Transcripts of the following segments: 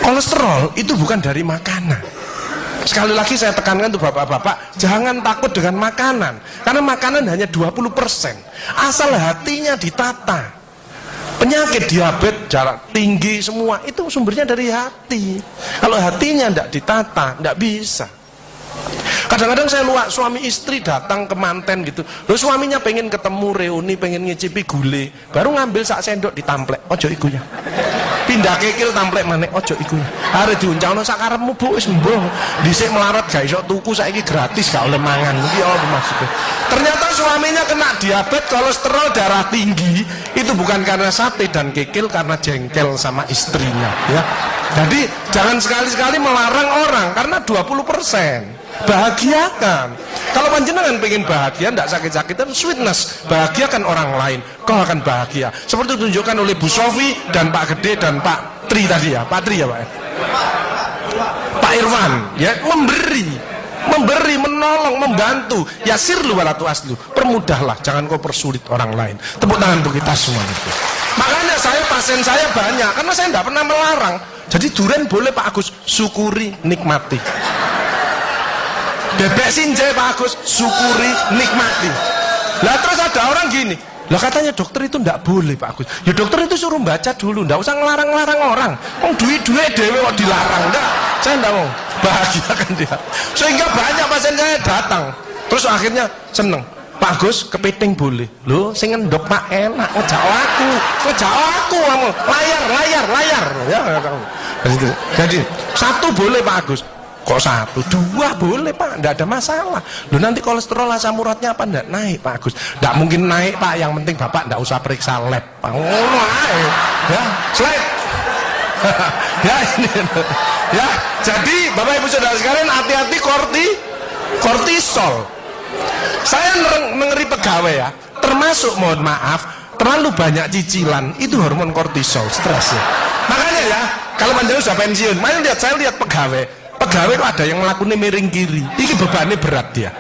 Kolesterol itu bukan dari makanan. Sekali lagi saya tekankan tuh bapak-bapak, jangan takut dengan makanan, karena makanan hanya 20%. Asal hatinya ditata. Penyakit diabetes, darah tinggi semua itu sumbernya dari hati. Kalau hatinya tidak ditata, tidak bisa. Kadang-kadang saya lihat suami istri datang ke manten gitu, loh suaminya pengen ketemu reuni, pengen ngicipi gulai, baru ngambil sak sendok ditamplek, ojo ikunya. Pindah kekil tamplek manek, ojo ikunya. Hari diuncangno sak karepmu bu, wis mbuh. Dhisik melarat gak iso tuku, saiki gratis gak oleh mangan. Iki apa maksudnya? Ternyata suaminya kena diabetes, kolesterol, darah tinggi. Itu bukan karena sate dan kekil, karena jengkel sama istrinya, ya. Jadi jangan sekali-sekali melarang orang karena 20%. Bahagiakan. Kalau panjenengan pengen bahagia, tidak sakit-sakitan, sweetness, bahagiakan orang lain, kau akan bahagia. Seperti ditunjukkan oleh Bu Sofi dan Pak Gede dan Pak Tri tadi ya, Pak Tri ya Pak. Pak Irwan, ya, memberi, menolong, membantu. Yasirlu walatu aslu, permudahlah, jangan kau persulit orang lain. Tepuk tangan untuk kita semua itu. Makanya pasien saya banyak, karena saya tidak pernah melarang. Jadi durian boleh Pak Agus, syukuri, nikmati. Bebek sinjai Pak Agus, syukuri, nikmati. Lah terus ada orang gini, lah katanya dokter itu ndak boleh Pak Agus. Ya dokter itu suruh baca dulu, ndak usah ngelarang-larang orang. Duit-duit dewe kok dilarang, enggak. Saya ndak mau, bahagiakan dia. Sehingga banyak pasien saya datang, terus akhirnya seneng. Pak Agus, kepiting boleh. Loh, sing ngendok Pak enak, ngejak aku kamu. Layar. Ya, jadi satu boleh Pak Agus. Kok satu, dua boleh Pak, enggak ada masalah. Loh nanti kolesterol asam uratnya apa enggak naik Pak Agus? Enggak mungkin naik Pak, yang penting Bapak enggak usah periksa lab. Pak, ngono ae. Ya, slide. Ya ini. Ya, jadi Bapak Ibu Saudara sekalian hati-hati kortisol. Saya ngeri pegawai ya, termasuk mohon maaf, terlalu banyak cicilan, itu hormon kortisol, stres ya. Makanya ya, kalau panjenengan sudah pensiun, saya lihat pegawai kok ada yang melakukan miring kiri, ini bebannya berat dia,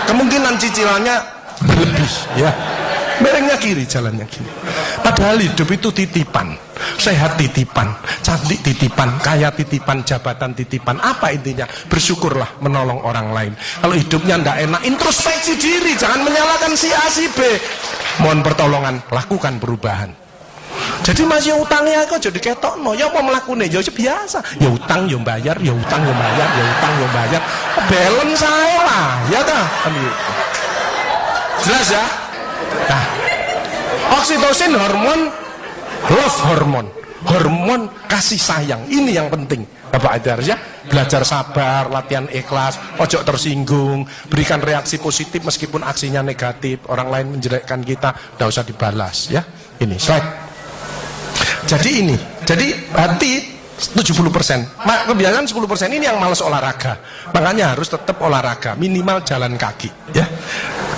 kemungkinan cicilannya berlebih ya, miringnya kiri, jalannya kiri. Padahal hidup itu titipan, sehat titipan, cantik titipan, kaya titipan, jabatan titipan. Apa intinya? Bersyukurlah, menolong orang lain. Kalau hidupnya ndak enak, introspeksi diri, jangan menyalahkan si A si B, mohon pertolongan, lakukan perubahan. Jadi masih utangnya kok jadi ketokno, ya apa melakukannya, ya biasa, ya utang, ya bayar, ya utang, ya bayar, ya utang, ya bayar, balance saya lah, ya dah, jelas ya. Nah, oksitosin hormon love hormon kasih sayang, ini yang penting. Bapak Adar ya, belajar sabar, latihan ikhlas, ojo tersinggung, berikan reaksi positif meskipun aksinya negatif, orang lain menjelekkan kita, tidak usah dibalas ya. Ini slide. Jadi hati 70%, kebiasaan 10% ini yang malas olahraga, makanya harus tetap olahraga, minimal jalan kaki ya.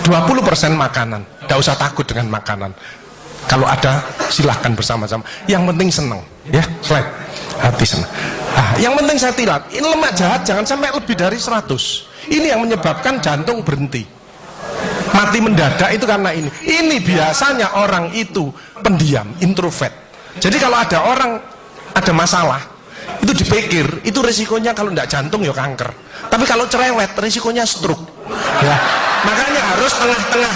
20% makanan, tidak usah takut dengan makanan, kalau ada silahkan bersama-sama, yang penting senang ya. Slide. Hati senang. Nah, yang penting saya tilat, ini lemak jahat jangan sampai lebih dari 100, ini yang menyebabkan jantung berhenti, mati mendadak itu karena ini biasanya orang itu pendiam, introvert. Jadi kalau ada orang ada masalah, itu dipikir, itu resikonya kalau tidak jantung ya kanker. Tapi kalau cerewet, resikonya stroke. Ya, makanya harus tengah-tengah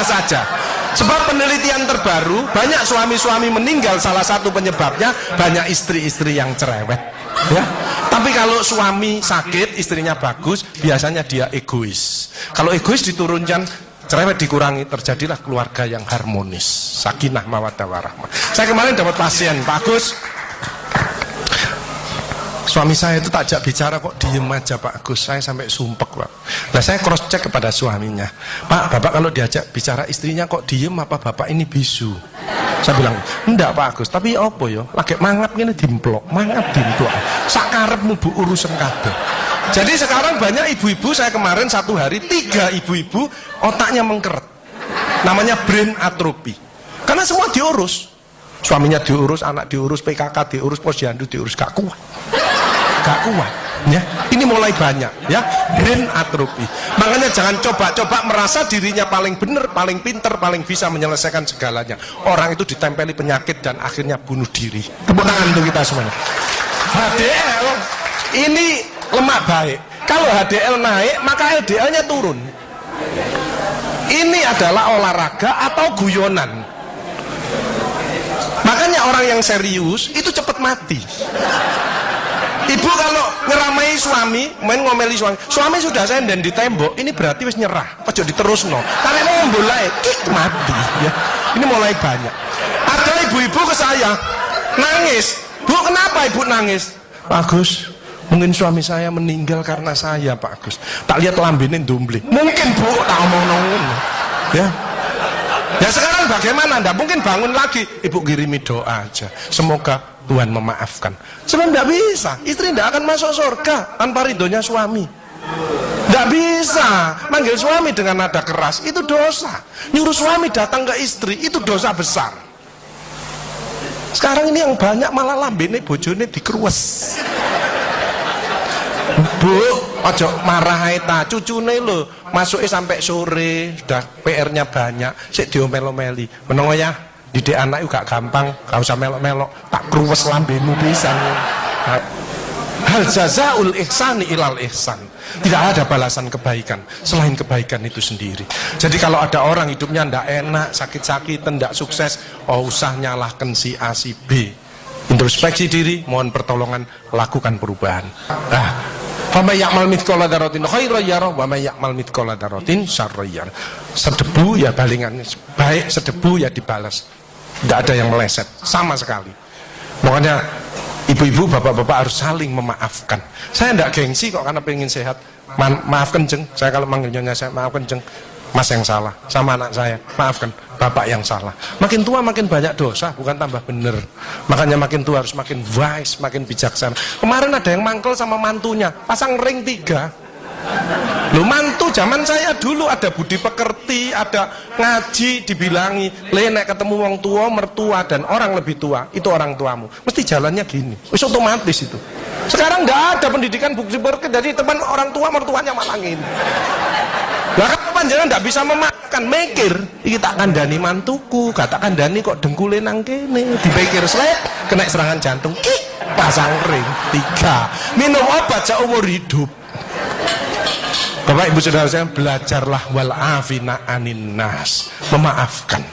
saja. Sebab penelitian terbaru, banyak suami-suami meninggal, salah satu penyebabnya banyak istri-istri yang cerewet. Ya, tapi kalau suami sakit, istrinya bagus, biasanya dia egois. Kalau egois diturunkan, cerewet dikurangi, terjadilah keluarga yang harmonis, sakinah mawaddah warahmah. Saya kemarin dapat pasien, Pak Agus, suami saya itu tak ajak bicara kok diem aja Pak Agus, saya sampai sumpek Pak. Nah saya cross check kepada suaminya, Pak, Bapak kalau diajak bicara istrinya kok diem, apa Bapak ini bisu? Saya bilang, enggak Pak Agus, tapi apa ya, lagi mangap gini dimplok, sakarepmu bu urusan kabeh. Jadi sekarang banyak ibu-ibu, saya kemarin satu hari 3 ibu-ibu otaknya mengkeret, namanya brain atrophy, karena semua diurus, suaminya diurus, anak diurus, PKK diurus, posyandu diurus, gak kuat ya. Ini mulai banyak ya, brain atrophy. Makanya jangan coba-coba merasa dirinya paling benar, paling pinter, paling bisa menyelesaikan segalanya. Orang itu ditempeli penyakit dan akhirnya bunuh diri. Tepuk tangan untuk kita semuanya. HDL ini lemak baik. Kalau HDL naik, maka LDL-nya turun. Ini adalah olahraga atau guyonan. Makanya orang yang serius itu cepat mati. Ibu kalau ngeramai suami, main ngomeli suami sudah senden di tembok, ini berarti wis nyerah. Ojo diterusno. Karena mau mulai mati ya. Ini mulai banyak. Ada ibu-ibu ke saya nangis. Bu, kenapa ibu nangis? Pak Agus, mungkin suami saya meninggal karena saya, Pak Agus. Tak lihat lambene ndomble. Mungkin Bu, tak omong-omong. Ya. Ya sekarang bagaimana? Nggak mungkin bangun lagi. Ibu kirimi doa aja. Semoga Tuhan memaafkan. Sebab tidak bisa. Istri tidak akan masuk surga tanpa ridhonya suami. Tidak bisa. Manggil suami dengan nada keras itu dosa. Nyuruh suami datang ke istri itu dosa besar. Sekarang ini yang banyak malah lambene bojone dikeruwes. Bu, ojo marah ta, cucune lho, masuknya sampai sore, sudah PR-nya banyak, sik diomel-omeli. Menengo ya, didik anak juga gampang, gak usah melok-melok, tak kruwes lambemu pisan. Hal jazaul ihsani ilal ihsan. Tidak ada balasan kebaikan selain kebaikan itu sendiri. Jadi kalau ada orang hidupnya ndak enak, sakit-sakitan, ndak sukses, oh usah nyalahkan si A si B. Introspeksi diri, mohon pertolongan, lakukan perubahan. Fama ya'mal mithqala dzarratin khairan yarah wa may ya'mal mithqala dzarratin syarran yarah. Sedebu ya balingan, baik sedebu ya dibalas. Tidak ada yang meleset sama sekali. Makanya ibu-ibu, bapak-bapak harus saling memaafkan. Saya tidak gengsi kok karena pengen sehat. Maaf kenceng, saya kalau manggilnya saya maaf kenceng. Mas yang salah, sama anak saya, maafkan, bapak yang salah. Makin tua makin banyak dosa, bukan tambah bener. Makanya makin tua harus makin wise, makin bijaksana. Kemarin ada yang mangkel sama mantunya, pasang ring 3. Loh, mantu zaman saya dulu ada budi pekerti, ada ngaji, dibilangi, nek ketemu wong tua, mertua dan orang lebih tua, itu orang tuamu. Mesti jalannya gini, wis otomatis itu. Sekarang nggak ada pendidikan budi pekerti, jadi teman orang tua mertuanya malah gini. Lah kan panjenengan ndak bisa memakan, mikir, iki tak kandhani mantuku, gak tak kandhani kok dengkule nang kene, dipikir slep, kena serangan jantung, pasang ring 3. Minum obat seumur hidup. Bapak Ibu Saudara saya, belajarlah wal afina anin nas, memaafkan.